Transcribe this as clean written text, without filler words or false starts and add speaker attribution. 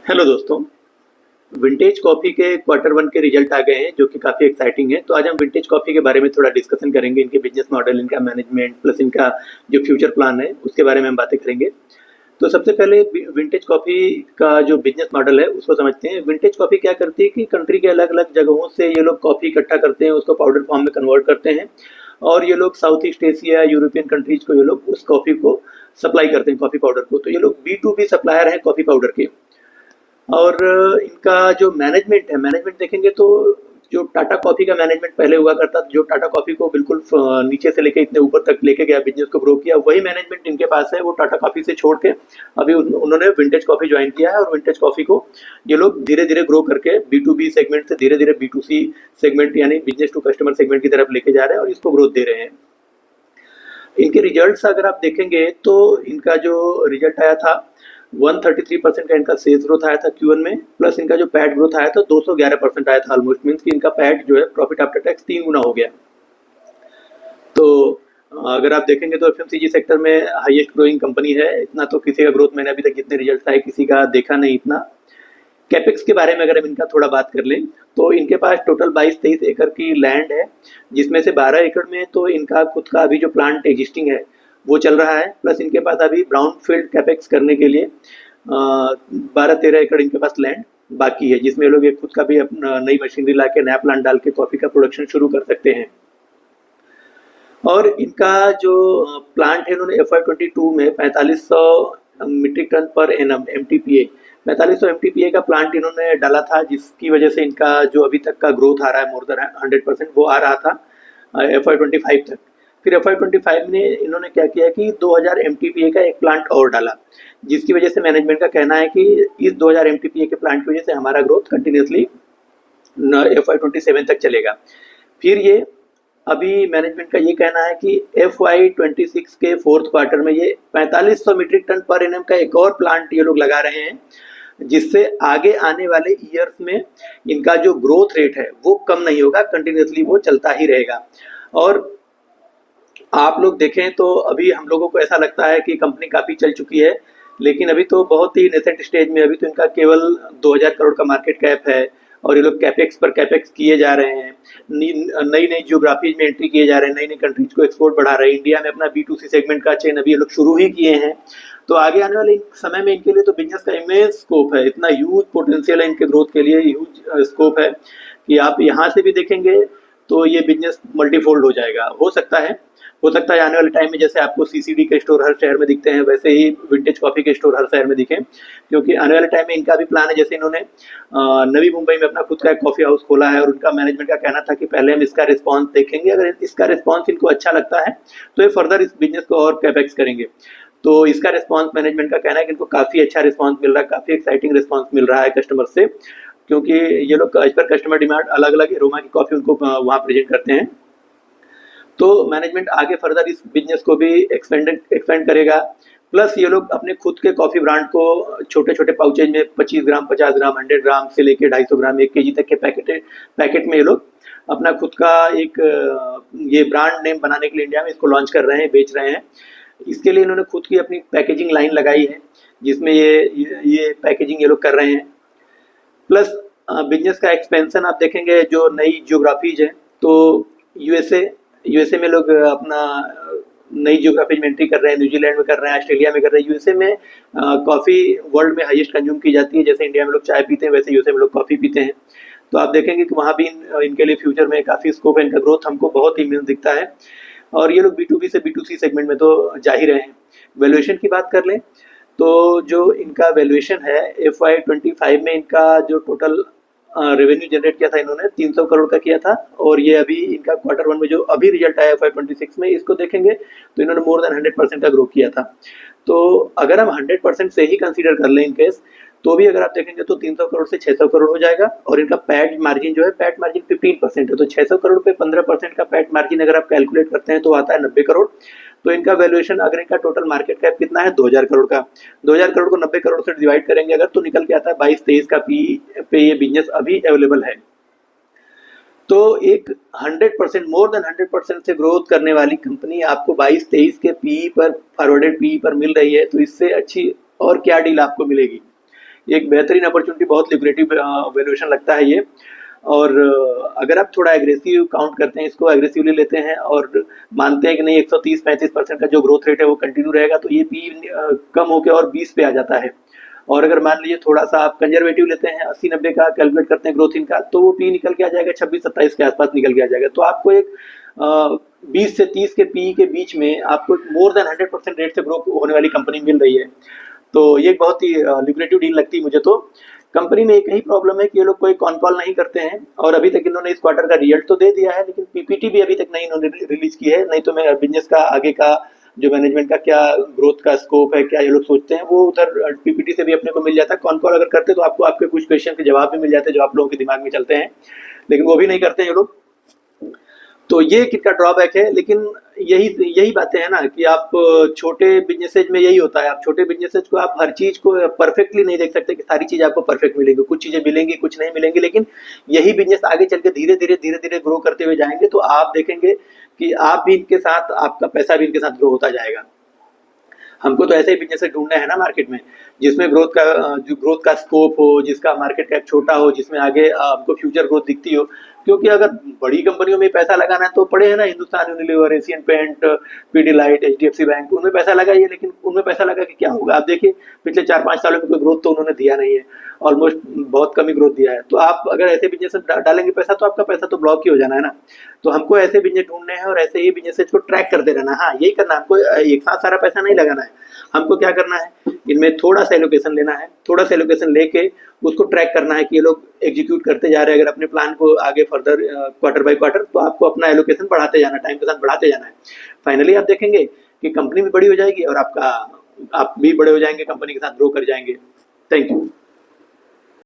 Speaker 1: Hello दोस्तों। Vintage coffee के quarter one के रिजल्ट आ गए हैं जो कि काफ़ी एक्साइटिंग है। तो आज हम विंटेज कॉफ़ी के बारे में थोड़ा डिस्कशन करेंगे, इनके बिजनेस मॉडल, इनका मैनेजमेंट प्लस इनका जो फ्यूचर प्लान है उसके बारे में हम बातें करेंगे। तो सबसे पहले विंटेज कॉफ़ी का जो बिजनेस मॉडल है उसको समझते हैं। विंटेज कॉफ़ी क्या करती है कि कंट्री के अलग अलग जगहों से ये लोग कॉफ़ी इकट्ठा करते हैं, उसको पाउडर फॉर्म में कन्वर्ट करते हैं और ये लोग south east Asia, European countries को ये लोग उस कॉफ़ी को सप्लाई करते हैं, कॉफ़ी पाउडर को। तो ये लोग B2B सप्लायर हैं कॉफ़ी पाउडर के। और इनका जो मैनेजमेंट है, मैनेजमेंट देखेंगे तो जो टाटा कॉफ़ी का मैनेजमेंट पहले हुआ करता था, जो टाटा कॉफ़ी को बिल्कुल नीचे से लेके इतने ऊपर तक लेके गया, बिजनेस को ग्रो किया, वही मैनेजमेंट इनके पास है। वो टाटा कॉफ़ी से छोड़ के अभी उन्होंने विंटेज कॉफ़ी ज्वाइन किया है और विंटेज कॉफ़ी को ये लोग धीरे धीरे ग्रो करके B2B सेगमेंट से धीरे धीरे B2C सेगमेंट यानी बिजनेस टू कस्टमर सेगमेंट की तरफ लेके जा रहे हैं और इसको ग्रोथ दे रहे हैं। इनके रिजल्ट्स अगर आप देखेंगे तो इनका जो रिजल्ट आया था 133% का इनका सेल्स ग्रोथ आया था Q1 में, प्लस इनका जो पैट ग्रोथ आया था 211% आया था ऑलमोस्ट। मीन्स कि इनका पैट जो है प्रॉफिट आफ्टर टैक्स 3 गुना हो गया। तो अगर आप देखेंगे तो FMCG सेक्टर में हाईएस्ट ग्रोइंग कंपनी है। इतना तो किसी का ग्रोथ मैंने अभी तक जितने रिजल्ट आए किसी का देखा नहीं इतना। कैपेक्स के बारे में अगर हम इनका थोड़ा बात कर लें तो इनके पास टोटल 22-23 एकड़ की लैंड है, जिसमें से 12 एकड़ में तो इनका खुद का अभी जो प्लांट एग्जिस्टिंग है वो चल रहा है। प्लस इनके पास अभी ब्राउन फील्ड कैपेक्स करने के लिए 12-13 एकड़ इनके पास लैंड बाकी है, जिसमें लोग एक खुद का भी अपना नई मशीनरी ला के नया प्लांट डाल के कॉफ़ी का प्रोडक्शन शुरू कर सकते हैं। और इनका जो प्लांट है, इन्होंने FY22 में 4500 metric ton per annum MTPA 4500 MTPA का प्लांट इन्होंने डाला था, जिसकी वजह से इनका जो अभी तक का ग्रोथ आ रहा है मोर देन 100% वो आ रहा था FY25 तक। फिर FY25 में इन्होंने क्या किया कि 2000 MTPA का एक प्लांट और डाला, जिसकी वजह से मैनेजमेंट का कहना है कि इस 2000 MTPA के प्लांट की वजह से हमारा ग्रोथ कंटिन्यूसली FY27 तक चलेगा। फिर ये अभी मैनेजमेंट का ये कहना है कि FY26 के फोर्थ क्वार्टर में ये 4500 मीट्रिक टन पर एनम का एक और प्लांट ये लोग लगा रहे हैं, जिससे आगे आने वाले ईयर्स में इनका जो ग्रोथ रेट है वो कम नहीं होगा, कंटिन्यूसली वो चलता ही रहेगा। और आप लोग देखें तो अभी हम लोगों को ऐसा लगता है कि कंपनी काफ़ी चल चुकी है, लेकिन अभी तो बहुत ही नेसेंट स्टेज में। अभी तो इनका केवल 2000 करोड़ का मार्केट कैप है और ये लोग कैपेक्स पर कैपेक्स किए जा रहे हैं, नई नई जियोग्राफीज में एंट्री किए जा रहे हैं, नई नई कंट्रीज को एक्सपोर्ट बढ़ा रहे हैं। इंडिया में अपना B2C सेगमेंट का चेन अभी ये लोग शुरू ही किए हैं। तो आगे आने वाले समय में इनके लिए तो बिजनेस का इमेंस स्कोप है, इतना ह्यूज पोटेंशियल है इनके ग्रोथ के लिए, ह्यूज स्कोप है कि आप यहाँ से भी देखेंगे तो ये बिजनेस मल्टीफोल्ड हो जाएगा। हो सकता है आने वाले टाइम में जैसे आपको CCD के स्टोर हर शहर में दिखते हैं, वैसे ही विंटेज कॉफ़ी के स्टोर हर शहर में दिखें, क्योंकि आने वाले टाइम में इनका भी प्लान है। जैसे इन्होंने नवी मुंबई में अपना खुद का एक कॉफ़ी हाउस खोला है और उनका मैनेजमेंट का कहना था कि पहले हम इसका रिस्पॉन्स देखेंगे, अगर इसका रिस्पॉन्स इनको अच्छा लगता है तो ये फर्दर इस बिजनेस को और कैपेक्स करेंगे। तो इसका रिस्पॉन्स मैनेजमेंट का कहना है कि इनको काफ़ी अच्छा रिस्पॉन्स मिल रहा है, काफ़ी एक्साइटिंग रिस्पॉन्स मिल रहा है कस्टमर से, क्योंकि ये लोग एज पर कस्टमर डिमांड अलग अलग एरोमा की कॉफ़ी उनको वहाँ प्रेजेंट करते हैं। तो मैनेजमेंट आगे फर्दर इस बिजनेस को भी एक्सपेंड करेगा। प्लस ये लोग अपने खुद के कॉफ़ी ब्रांड को छोटे छोटे पाउचेज में 25 ग्राम, 50 ग्राम, 100 ग्राम से लेके 250 ग्राम, 1 kg तक के पैकेट में ये लोग अपना खुद का एक ये ब्रांड नेम बनाने के लिए इंडिया में इसको लॉन्च कर रहे हैं, बेच रहे हैं। इसके लिए इन्होंने खुद की अपनी पैकेजिंग लाइन लगाई है, जिसमें ये पैकेजिंग ये लोग कर रहे हैं। प्लस बिजनेस का एक्सपेंशन आप देखेंगे, जो नई जियोग्राफीज है तो यूएसए में लोग अपना नई जियोग्राफी में एंट्री कर रहे हैं, न्यूजीलैंड में कर रहे हैं, ऑस्ट्रेलिया में कर रहे हैं। यूएसए में कॉफ़ी वर्ल्ड में हाईएस्ट कंज्यूम की जाती है। जैसे इंडिया में लोग चाय पीते हैं, वैसे यूएसए में लोग कॉफ़ी पीते हैं। तो आप देखेंगे कि वहाँ भी इनके लिए फ्यूचर में काफ़ी स्कोप है, इनका ग्रोथ हमको बहुत ही मिल दिखता है। और ये लोग B2B से B2C सेगमेंट में तो जा ही रहे हैं। वैल्यूएशन की बात कर लें तो जो इनका वैल्यूएशन है FY25 में इनका जो टोटल रेवेन्यू जनरेट किया था इन्होंने 300 करोड़ का किया था, और ये अभी इनका क्वार्टर वन में जो अभी रिजल्ट आया FY26 में, इसको देखेंगे तो इन्होंने मोर देन 100% का ग्रो किया था। तो अगर हम 100% से ही कंसीडर कर लें इन केस, तो भी अगर आप देखेंगे तो 300 करोड़ से 600 करोड़ हो जाएगा। और इनका पैट मार्जिन जो है, पैट मार्जिन 15% है, तो 600 करोड़ पे 15% का पैट मार्जिन अगर आप कैलकुलेट करते हैं तो आता है 90 करोड़। तो इनका वैल्यूएशन, अगर इनका टोटल मार्केट कैप कितना है 2000 करोड़ का, 2000 करोड़ को 90 करोड़ से डिवाइड करेंगे अगर, तो निकल के आता है 22-23 का पी पे ये बिजनेस अभी अवेलेबल है। तो एक 100%, मोर देन 100% से ग्रोथ करने वाली कंपनी आपको 22-23 के पी पर, फॉरवर्डेड पी पर मिल रही है, तो इससे अच्छी और क्या डील आपको मिलेगी। ये एक बेहतरीन अपॉर्चुनिटी, बहुत ल्यूक्रेटिव वैल्यूएशन लगता है ये। और अगर आप थोड़ा एग्रेसिव काउंट करते हैं, इसको एग्रेसिवली लेते हैं और मानते हैं कि नहीं 130-35% का जो ग्रोथ रेट है वो कंटिन्यू रहेगा, तो ये पी कम होकर और 20 पे आ जाता है। और अगर मान लीजिए थोड़ा सा आप कंजर्वेटिव लेते हैं, 80-90 का कैलकुलेट करते हैं ग्रोथ इनका, तो वो पी निकल के आ जाएगा 26-27 के आसपास निकल के आ जाएगा। तो आपको एक 20 से 30 के पी के बीच में आपको मोर देन 100% रेट से ग्रो होने वाली कंपनी मिल रही है। तो ये बहुत ही ल्यूक्रेटिव डील लगती है मुझे। तो कंपनी में एक ही प्रॉब्लम है कि ये लोग कोई कॉन कॉल नहीं करते हैं, और अभी तक इन्होंने इस क्वार्टर का रिजल्ट तो दे दिया है, लेकिन पीपीटी भी अभी तक नहीं इन्होंने रिलीज की है। नहीं तो मैं बिजनेस का आगे का जो मैनेजमेंट का क्या ग्रोथ का स्कोप है, क्या ये लोग सोचते हैं, वो उधर पीपीटी से भी अपने को मिल जाता है। कॉन कॉल अगर करते तो आपको आपके कुछ क्वेश्चन के जवाब भी मिल जाते जो आप लोगों के दिमाग में चलते हैं, लेकिन वो भी नहीं करते हैं ये लोग। तो ये कितना ड्रॉबैक है। लेकिन यही यही बातें हैं ना कि आप छोटे बिजनेसेज में यही होता है, आप छोटे बिजनेसेज को आप हर चीज को परफेक्टली नहीं देख सकते कि सारी चीज आपको परफेक्ट मिलेंगी, कुछ चीजें मिलेंगी कुछ नहीं मिलेंगी। लेकिन यही बिजनेस आगे चल के धीरे धीरे ग्रो करते हुए जाएंगे, तो आप देखेंगे कि आप भी इनके साथ, आपका पैसा भी इनके साथ ग्रो होता जाएगा। हमको तो ऐसे ही बिजनेस ढूंढना है ना मार्केट में, जिसमें ग्रोथ का स्कोप हो, जिसका मार्केट कैप छोटा हो, जिसमें आगे हमको फ्यूचर ग्रोथ दिखती हो। क्योंकि अगर बड़ी कंपनियों में पैसा लगाना है तो पड़े है ना, Hindustan Unilever, Asian paint, Pidilite, HDFC bank, उनमें पैसा लगाइए। लेकिन उनमें पैसा लगा के क्या होगा? आप देखिए पिछले 4-5 सालों में कोई ग्रोथ तो उन्होंने दिया नहीं है, ऑलमोस्ट बहुत कम ही ग्रोथ दिया है। तो आप अगर ऐसे बिजनेस में डालेंगे पैसा, तो आपका पैसा तो ब्लॉक ही हो जाना है ना। तो हमको ऐसे बिजनेस ढूंढने हैं और ऐसे ही बिजनेसेस को ट्रैक करते रहना। हाँ, यही करना, हमको एक साथ सारा पैसा नहीं लगाना है। हमको क्या करना है, इनमें थोड़ा सा एलोकेशन लेना है, थोड़ा सा एलोकेशन लेके उसको ट्रैक करना है कि ये लोग एग्जीक्यूट करते जा रहे हैं। अगर अपने प्लान को आगे फर्दर क्वार्टर बाय क्वार्टर, तो आपको अपना एलोकेशन बढ़ाते जाना, टाइम के साथ बढ़ाते जाना है। फाइनली आप देखेंगे कि कंपनी भी बड़ी हो जाएगी और आप भी बड़े हो जाएंगे, कंपनी के साथ ग्रो कर जाएंगे। Thank you.